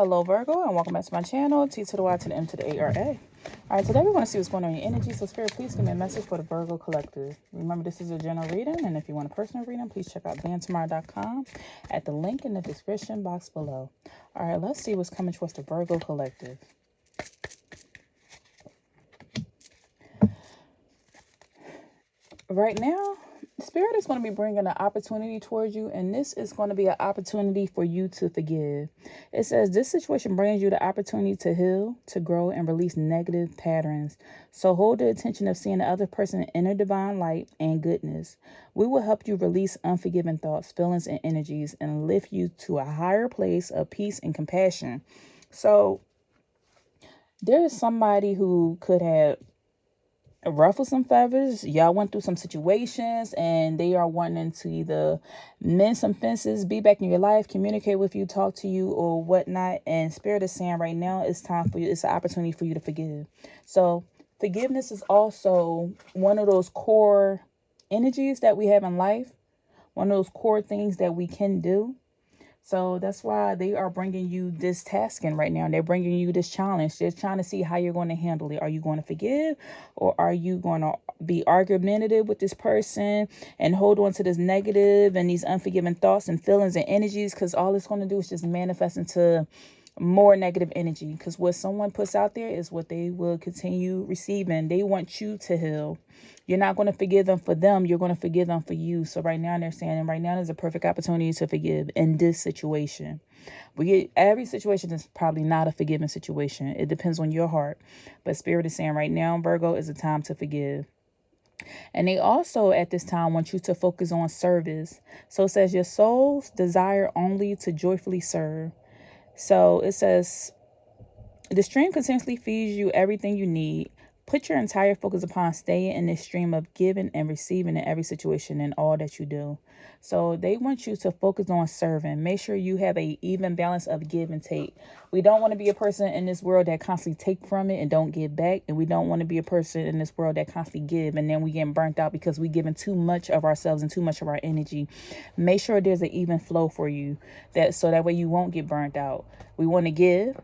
Hello Virgo, and welcome back to my channel, T to the Y to the M to the A R A. Alright, today we want to see what's going on in your energy. So Spirit, please give me a message for the Virgo collective. Remember, this is a general reading, and if you want a personal reading, please check out bantamar.com at the link in the description box below. Alright, let's see what's coming towards the Virgo collective. Right now, Spirit is going to be bringing an opportunity towards you, and this is going to be an opportunity for you to forgive. It says this situation brings you the opportunity to heal, to grow, and release negative patterns. So hold the attention of seeing the other person in inner divine light and goodness. We will help you release unforgiving thoughts, feelings, and energies, and lift you to a higher place of peace and compassion. So there is somebody who could have ruffle some feathers. Y'all went through some situations and they are wanting to either mend some fences, be back in your life, communicate with you, talk to you, or whatnot. And Spirit is saying right now it's time for you, it's an opportunity for you to forgive. So forgiveness is also one of those core energies that we have in life, one of those core things that we can do. So that's why they are bringing you this task in right now. They're bringing you this challenge. They're trying to see how you're going to handle it. Are you going to forgive, or are you going to be argumentative with this person and hold on to this negative and these unforgiving thoughts and feelings and energies? Because all it's going to do is just manifest into more negative energy, because what someone puts out there is what they will continue receiving. They want you to heal. You're not going to forgive them for them. You're going to forgive them for you. So right now they're saying, and right now is a perfect opportunity to forgive in this situation. Every situation is probably not a forgiving situation. It depends on your heart. But Spirit is saying right now, Virgo, is a time to forgive. And they also at this time want you to focus on service. So it says your soul's desire only to joyfully serve. So it says, the stream continuously feeds you everything you need. Put your entire focus upon staying in this stream of giving and receiving in every situation and all that you do. So they want you to focus on serving. Make sure you have an even balance of give and take. We don't want to be a person in this world that constantly take from it and don't give back. And we don't want to be a person in this world that constantly give and then we get burnt out because we giving too much of ourselves and too much of our energy. Make sure there's an even flow for you, so that way you won't get burnt out. We want to give.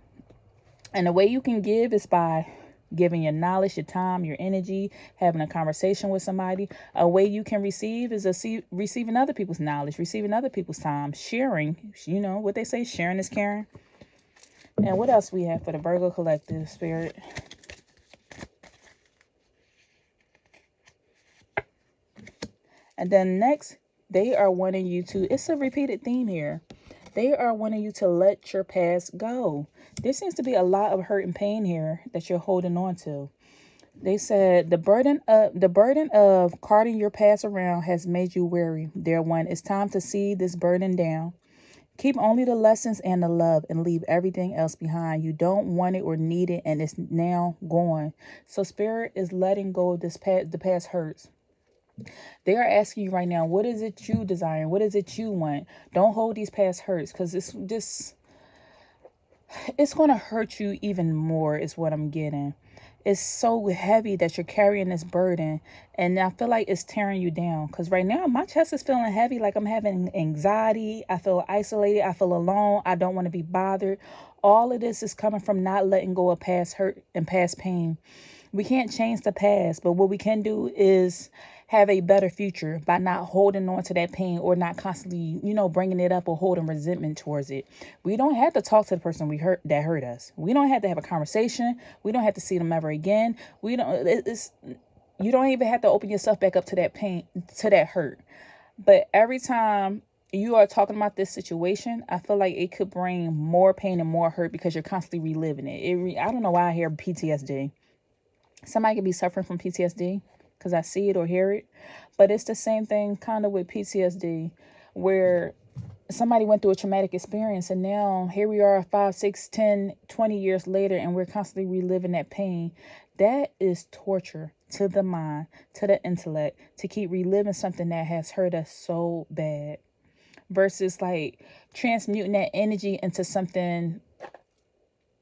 And the way you can give is by giving your knowledge, your time, your energy, having a conversation with somebody. A way you can receive is receiving other people's knowledge, receiving other people's time, sharing. You know what they say, sharing is caring. And what else we have for the Virgo collective, Spirit? And then next, they are wanting you to, it's a repeated theme here. They are wanting you to let your past go. There seems to be a lot of hurt and pain here that you're holding on to. They said the burden of carting your past around has made you weary. Dear one, it's time to see this burden down. Keep only the lessons and the love and leave everything else behind. You don't want it or need it, and it's now gone. So Spirit is letting go of this past. The past hurts. They are asking you right now, what is it you desire? What is it you want? Don't hold these past hurts, because it's going to hurt you even more is what I'm getting. It's so heavy that you're carrying this burden, and I feel like it's tearing you down, because right now my chest is feeling heavy, like I'm having anxiety. I feel isolated. I feel alone. I don't want to be bothered. All of this is coming from not letting go of past hurt and past pain. We can't change the past, but what we can do is have a better future by not holding on to that pain or not constantly, bringing it up or holding resentment towards it. We don't have to talk to the person that hurt us. We don't have to have a conversation. We don't have to see them ever again. You don't even have to open yourself back up to that pain, to that hurt. But every time you are talking about this situation, I feel like it could bring more pain and more hurt because you're constantly reliving it. I don't know why I hear PTSD. Somebody could be suffering from PTSD because I see it or hear it. But it's the same thing kind of with PTSD, where somebody went through a traumatic experience and now here we are 5, 6, 10, 20 years later and we're constantly reliving that pain. That is torture to the mind, to the intellect, to keep reliving something that has hurt us so bad, versus like transmuting that energy into something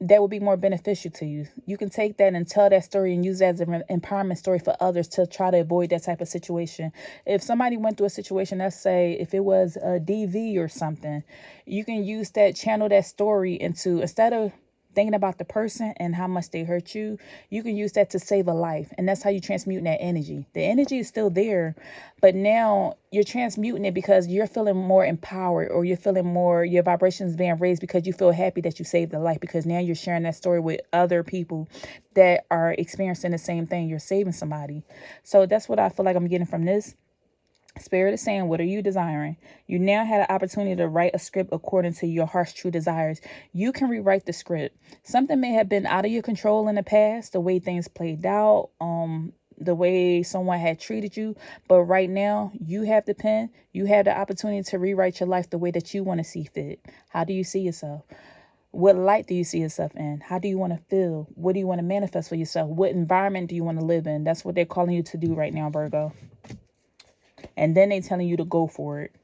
that would be more beneficial to you. You can take that and tell that story and use that as an empowerment story for others to try to avoid that type of situation. If somebody went through a situation, let's say if it was a DV or something, you can use that, channel that story into, instead of thinking about the person and how much they hurt you, you can use that to save a life. And that's how you transmute that energy. The energy is still there, but now you're transmuting it because you're feeling more empowered, or you're feeling more, your vibrations being raised because you feel happy that you saved a life, because now you're sharing that story with other people that are experiencing the same thing. You're saving somebody. So that's what I feel like I'm getting from this. Spirit is saying, what are you desiring? You now had an opportunity to write a script according to your heart's true desires. You can rewrite the script. Something may have been out of your control in the past, the way things played out, the way someone had treated you. But right now, you have the pen. You have the opportunity to rewrite your life the way that you want to see fit. How do you see yourself? What light do you see yourself in? How do you want to feel? What do you want to manifest for yourself? What environment do you want to live in? That's what they're calling you to do right now, Virgo. And then they telling you to go for it.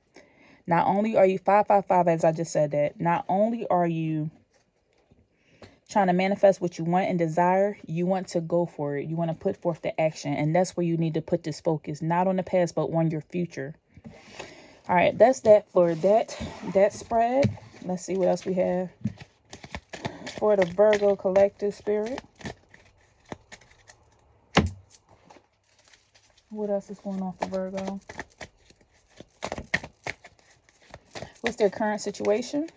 Not only are you 555, as I just said that, not only are you trying to manifest what you want and desire, you want to go for it. You want to put forth the action. And that's where you need to put this focus, not on the past, but on your future. All right, that's that for that spread. Let's see what else we have for the Virgo collective spirit. What else is going on for Virgo? What's their current situation?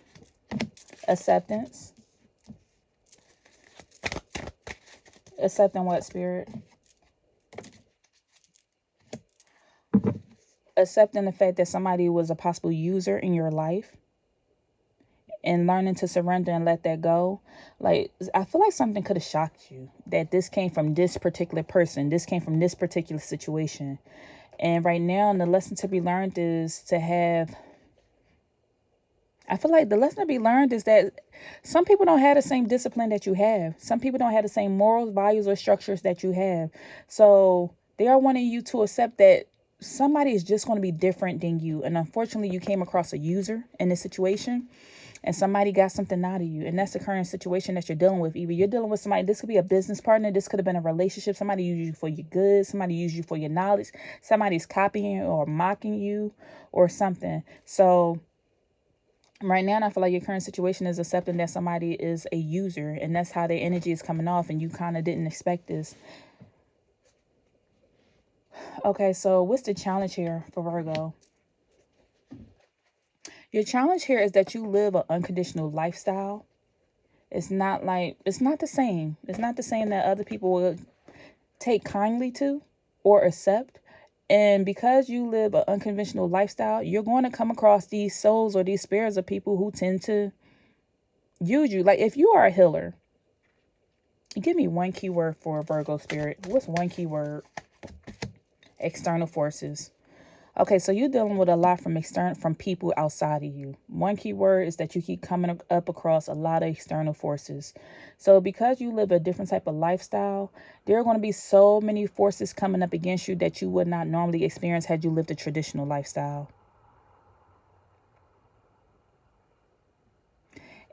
Acceptance. Accepting what, Spirit? Accepting the fact that somebody was a possible user in your life, and learning to surrender and let that go. Like, I feel like something could have shocked you, that this came from this particular person. This came from this particular situation. And right now, the lesson to be learned is to have, I feel like the lesson to be learned is that some people don't have the same discipline that you have. Some people don't have the same morals, values, or structures that you have. So they are wanting you to accept that somebody is just going to be different than you. And unfortunately, you came across a user in this situation, and somebody got something out of you. And that's the current situation that you're dealing with. Either you're dealing with somebody, this could be a business partner, this could have been a relationship, somebody used you for your goods, somebody used you for your knowledge, somebody's copying or mocking you or something. So right now, I feel like your current situation is accepting that somebody is a user, and that's how their energy is coming off, and you kind of didn't expect this. Okay, so what's the challenge here for Virgo? Your challenge here is that you live an unconditional lifestyle. It's not the same. It's not the same that other people will take kindly to or accept. And because you live an unconventional lifestyle, you're going to come across these souls or these spirits of people who tend to use you. Like, if you are a healer, give me one keyword for a Virgo spirit. What's one keyword? External forces. Okay, so you're dealing with a lot from people outside of you. One key word is that you keep coming up across a lot of external forces. So because you live a different type of lifestyle, there are going to be so many forces coming up against you that you would not normally experience had you lived a traditional lifestyle.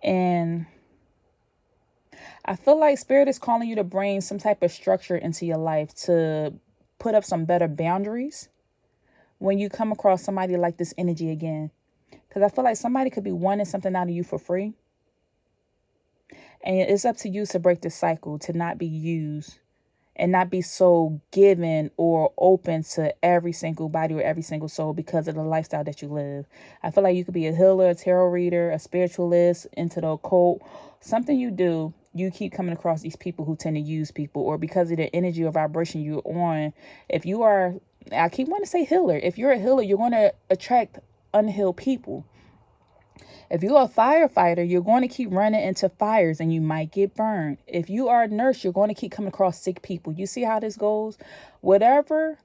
And I feel like Spirit is calling you to bring some type of structure into your life, to put up some better boundaries when you come across somebody like this energy again. Because I feel like somebody could be wanting something out of you for free. And it's up to you to break the cycle, to not be used and not be so given or open to every single body or every single soul because of the lifestyle that you live. I feel like you could be a healer, a tarot reader, a spiritualist, into the occult. Something you do, you keep coming across these people who tend to use people, or because of the energy or vibration you're on. If you are, I keep wanting to say healer. If you're a healer, you're going to attract unhealed people. If you're a firefighter, you're going to keep running into fires and you might get burned. If you are a nurse, you're going to keep coming across sick people. You see how this goes? Whatever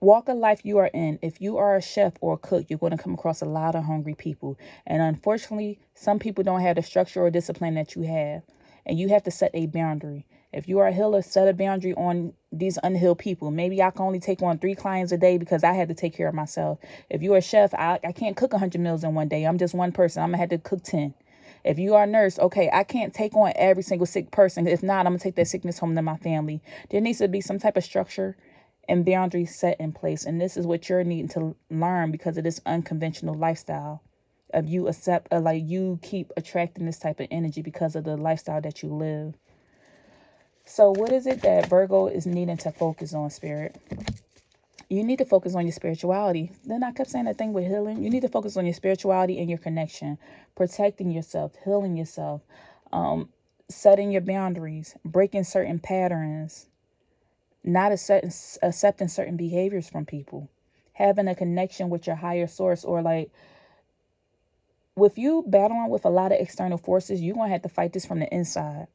walk of life you are in, if you are a chef or a cook, you're going to come across a lot of hungry people. And unfortunately, some people don't have the structure or discipline that you have. And you have to set a boundary. If you are a healer, set a boundary on these unhealed people. Maybe I can only take on 3 clients a day because I had to take care of myself. If you're a chef, I can't cook 100 meals in one day. I'm just one person. I'm going to have to cook 10. If you are a nurse, okay, I can't take on every single sick person. If not, I'm going to take that sickness home to my family. There needs to be some type of structure and boundaries set in place. And this is what you're needing to learn because of this unconventional lifestyle of you like you keep attracting this type of energy because of the lifestyle that you live. So what is it that Virgo is needing to focus on, Spirit? You need to focus on your spirituality. Then I kept saying that thing with healing. You need to focus on your spirituality and your connection, protecting yourself, healing yourself, setting your boundaries, breaking certain patterns, not accepting certain behaviors from people, having a connection with your higher source, or like with you battling with a lot of external forces, you're going to have to fight this from the inside.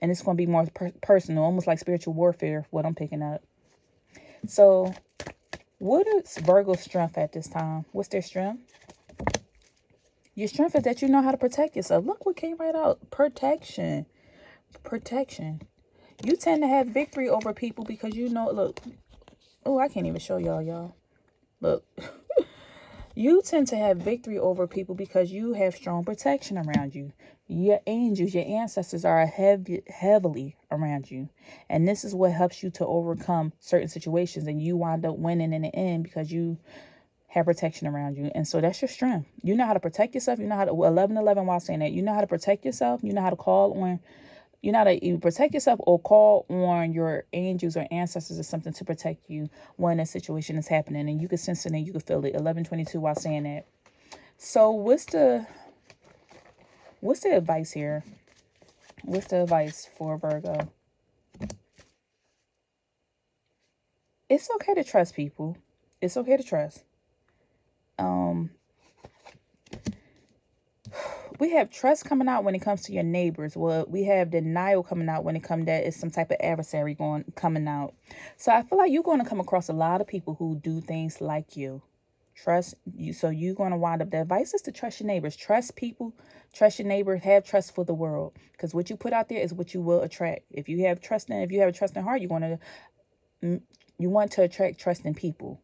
And it's going to be more personal, almost like spiritual warfare, what I'm picking up. So what is Virgo's strength at this time? What's their strength? Your strength is that you know how to protect yourself. Look what came right out. Protection. Protection. You tend to have victory over people because you know, look. Oh, I can't even show y'all. Look. You tend to have victory over people because you have strong protection around you. Your angels, your ancestors are heavily around you. And this is what helps you to overcome certain situations. And you wind up winning in the end because you have protection around you. And so that's your strength. You know how to protect yourself. You know how to, 11:11 while saying that. You know how to protect yourself. You know how to call on, you know how to either protect yourself or call on your angels or ancestors or something to protect you when a situation is happening. And you can sense it and you can feel it. 11:22 while saying that. So what's the advice here? What's the advice for Virgo? It's okay to trust people. It's okay to trust. We have trust coming out when it comes to your neighbors. Well, we have denial coming out when it comes that it's some type of adversary coming out. So I feel like you're going to come across a lot of people who do things like you. Trust you. So you're going to wind up. The advice is to trust your neighbors. Trust people. Trust your neighbors. Have trust for the world. Because what you put out there is what you will attract. If you have a trusting heart, you want to attract trust in people.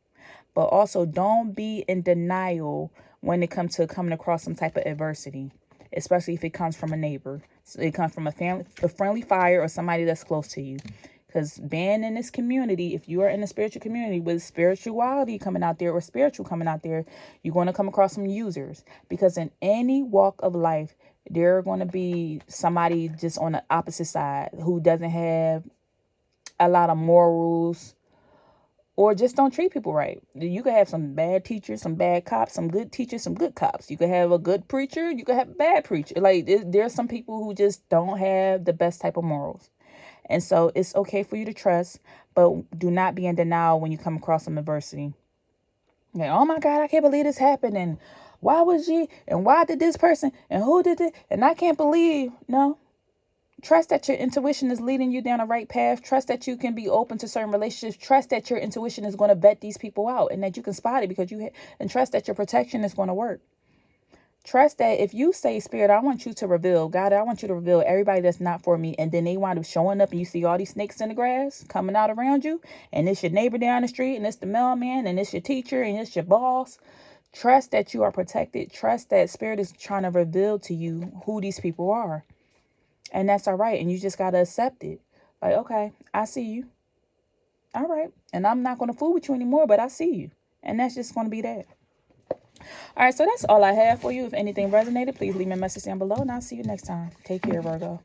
But also don't be in denial when it comes to coming across some type of adversity, especially if it comes from a neighbor. So it comes from a friendly fire or somebody that's close to you. Because being in this community, if you are in a spiritual community with spirituality coming out there or spiritual coming out there, you're going to come across some users. Because in any walk of life, there are going to be somebody just on the opposite side who doesn't have a lot of morals, or just don't treat people right. You could have some bad teachers, some bad cops, some good teachers, some good cops. You could have a good preacher. You could have a bad preacher. Like there's some people who just don't have the best type of morals. And so it's okay for you to trust, but do not be in denial when you come across some adversity. Like, oh my God, I can't believe this happened. And why was she? And why did this person? And who did it? And I can't believe. No. Trust that your intuition is leading you down the right path. Trust that you can be open to certain relationships. Trust that your intuition is going to vet these people out and that you can spot it because and trust that your protection is going to work. Trust that if you say, Spirit, I want you to reveal, God, I want you to reveal everybody that's not for me. And then they wind up showing up and you see all these snakes in the grass coming out around you. And it's your neighbor down the street and it's the mailman and it's your teacher and it's your boss. Trust that you are protected. Trust that Spirit is trying to reveal to you who these people are. And that's all right. And you just got to accept it. Like, okay, I see you. All right. And I'm not going to fool with you anymore, but I see you. And that's just going to be that. All right. So that's all I have for you. If anything resonated, please leave me a message down below and I'll see you next time. Take care, Virgo.